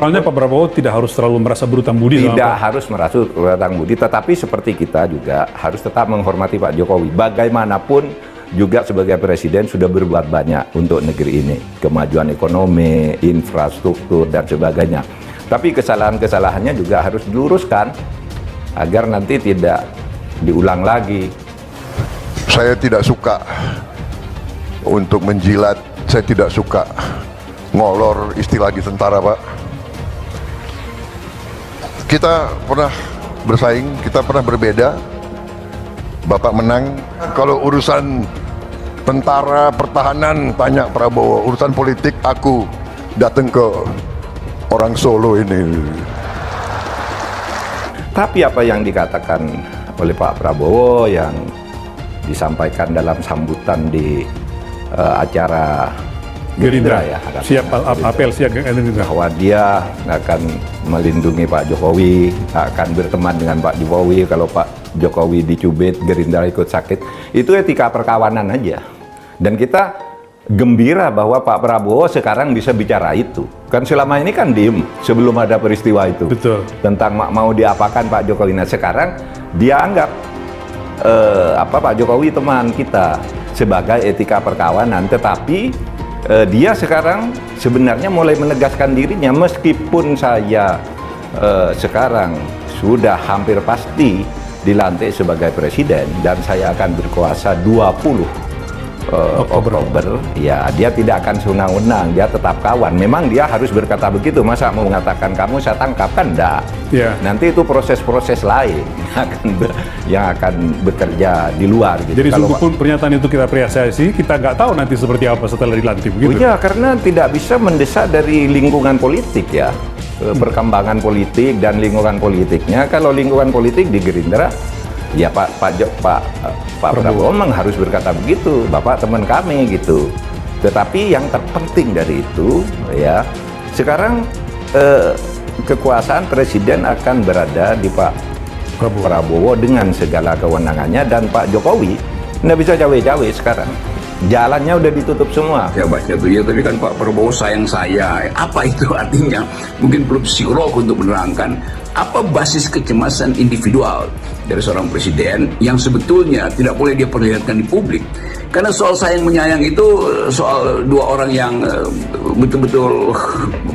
Soalnya Pak Prabowo tidak harus terlalu merasa berutang budi. Tidak harus merasa berutang budi, tetapi seperti kita juga harus tetap menghormati Pak Jokowi. Bagaimanapun juga sebagai presiden sudah berbuat banyak untuk negeri ini. Kemajuan ekonomi, infrastruktur, dan sebagainya. Tapi kesalahan-kesalahannya juga harus diluruskan agar nanti tidak diulang lagi. Saya tidak suka untuk menjilat, saya tidak suka ngolor istilah di tentara, Pak. Kita pernah bersaing, kita pernah berbeda. Bapak menang. Kalau urusan tentara, pertahanan, tanya Prabowo. Urusan politik, aku datang ke orang Solo ini. Tapi apa yang dikatakan oleh Pak Prabowo yang disampaikan dalam sambutan di acara Gerindra ya, siap apel siap Gerindra bahwa dia akan melindungi Pak Jokowi, akan berteman dengan Pak Jokowi kalau Pak Jokowi dicubit, Gerindra ikut sakit. Itu etika perkawanan aja. Dan kita gembira bahwa Pak Prabowo sekarang bisa bicara itu. Kan selama ini kan diem sebelum ada peristiwa itu. Betul. Tentang mau diapakan Pak Jokowi. Nah sekarang dia anggap Pak Jokowi teman kita sebagai etika perkawanan, tetapi dia sekarang sebenarnya mulai menegaskan dirinya, meskipun saya sekarang sudah hampir pasti dilantik sebagai presiden dan saya akan berkuasa 20 Oktober, ya dia tidak akan senang-senang, dia tetap kawan. Memang dia harus berkata begitu, masa mau mengatakan kamu saya tangkap, kan enggak. Ya. Nanti itu proses-proses lain yang akan bekerja di luar gitu. Jadi sungguh pun pernyataan itu kita apresiasi, kita nggak tahu nanti seperti apa setelah dilantik begitu. Iya, karena tidak bisa mendesak dari lingkungan politik ya. Perkembangan politik dan lingkungan politiknya. Kalau lingkungan politik di Gerindra, ya Pak Prabowo memang harus berkata begitu, Bapak teman kami gitu. Tetapi yang terpenting dari itu ya, sekarang kekuasaan presiden akan berada di Pak Prabowo dengan segala kewenangannya, dan Pak Jokowi nggak bisa cawe-cawe sekarang. Jalannya udah ditutup semua. Ya baca tuh ya, tapi kan Pak Prabowo sayang saya. Apa itu artinya? Mungkin perlu psikolog untuk menerangkan apa basis kecemasan individual dari seorang presiden yang sebetulnya tidak boleh dia perlihatkan di publik. Karena soal sayang menyayang itu soal dua orang yang betul-betul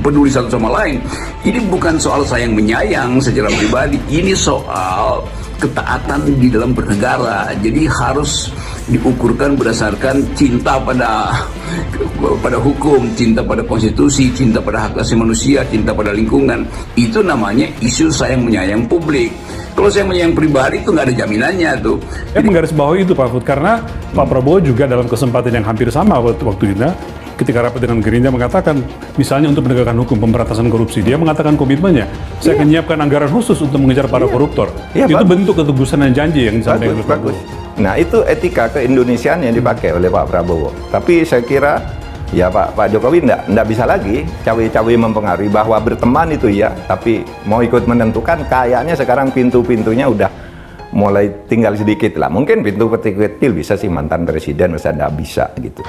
peduli satu sama lain. Ini bukan soal sayang menyayang secara pribadi, ini soal ketaatan di dalam bernegara. Jadi harus diukurkan berdasarkan cinta pada hukum, cinta pada konstitusi, cinta pada hak asasi manusia, cinta pada lingkungan. Itu namanya isu sayang menyayang publik. Kalau sayang menyayang pribadi itu nggak ada jaminannya tuh. Saya menggarisbawahi itu Pak Fud, karena Pak Prabowo juga dalam kesempatan yang hampir sama waktu itu, ketika rapat dengan Gerindra mengatakan, misalnya untuk penegakan hukum, pemberantasan korupsi, dia mengatakan komitmennya, saya akan menyiapkan anggaran khusus untuk mengejar para koruptor. Itu bagus. Bentuk ketegusan dan janji yang disampaikan oleh Pak Prabowo. Nah itu etika keindonesiaan yang dipakai oleh Pak Prabowo. Tapi saya kira ya Pak Jokowi nggak bisa lagi cawe-cawe mempengaruhi, bahwa berteman itu ya, tapi mau ikut menentukan kayaknya sekarang pintu-pintunya udah mulai tinggal sedikit lah. Mungkin pintu kecil bisa sih mantan presiden, masa nggak bisa gitu.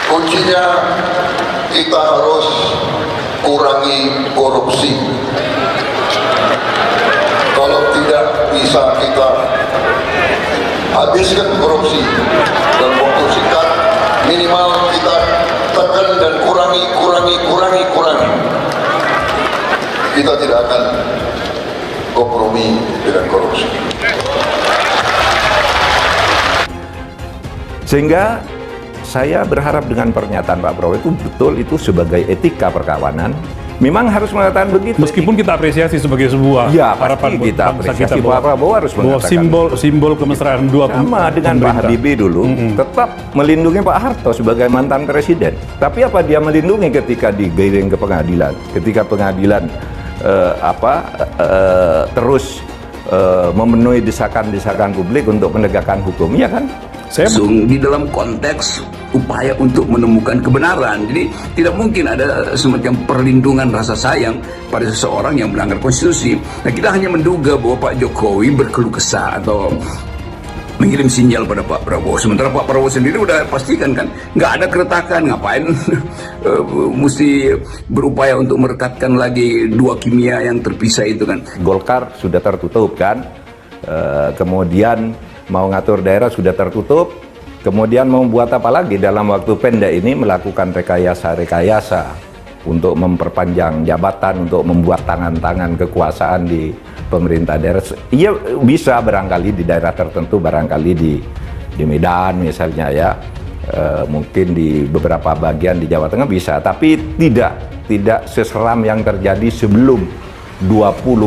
Kuncinya kita harus kurangi korupsi. Kalau tidak bisa kita habiskan korupsi dalam waktu singkat, minimal kita tekan dan kurangi. Kita tidak akan kompromi dengan korupsi. Sehingga saya berharap dengan pernyataan Pak Prabowo itu betul, itu sebagai etika perkawanan memang harus mengatakan begitu. Meskipun kita apresiasi sebagai sebuah harapan kita apresiasi, Pak Prabowo harus mengatakan simbol kemesraan dua sama dengan Pak Habibie dulu, tetap melindungi Pak Harto sebagai mantan presiden. Tapi apa dia melindungi ketika digiring ke pengadilan, ketika pengadilan terus memenuhi desakan-desakan publik untuk penegakan hukum, ya kan? Di dalam konteks upaya untuk menemukan kebenaran. Jadi tidak mungkin ada semacam perlindungan rasa sayang pada seseorang yang melanggar konstitusi. Nah, kita hanya menduga bahwa Pak Jokowi berkeluh kesah atau mengirim sinyal pada Pak Prabowo. Sementara Pak Prabowo sendiri udah pastikan kan, nggak ada keretakan, ngapain mesti berupaya untuk merekatkan lagi dua kimia yang terpisah itu kan. Golkar sudah tertutup kan, kemudian mau ngatur daerah sudah tertutup, kemudian mau buat apa lagi dalam waktu pendek ini melakukan rekayasa-rekayasa untuk memperpanjang jabatan, untuk membuat tangan-tangan kekuasaan di pemerintah daerah. Iya bisa barangkali di daerah tertentu, barangkali di Medan misalnya ya, mungkin di beberapa bagian di Jawa Tengah bisa, tapi tidak seseram yang terjadi sebelum 21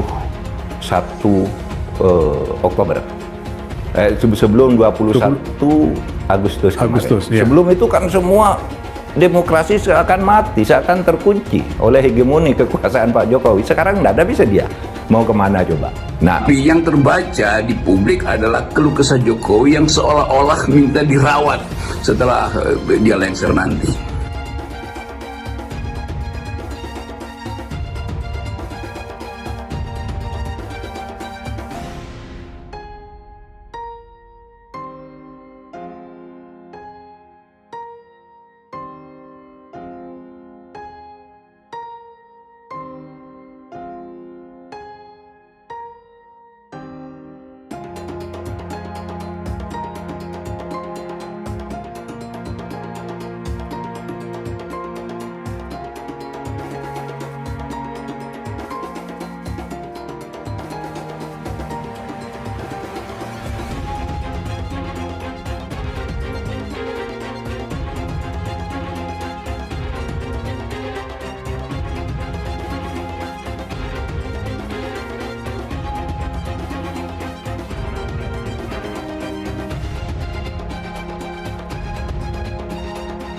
Oktober. Sebelum 21 Agustus kemarin. Iya. Sebelum itu kan semua demokrasi seakan mati, seakan terkunci oleh hegemoni kekuasaan Pak Jokowi. Sekarang nggak ada, bisa dia mau kemana coba. Nah, Tapi yang terbaca di publik adalah keluh kesah Jokowi yang seolah-olah minta dirawat setelah dia lengser nanti.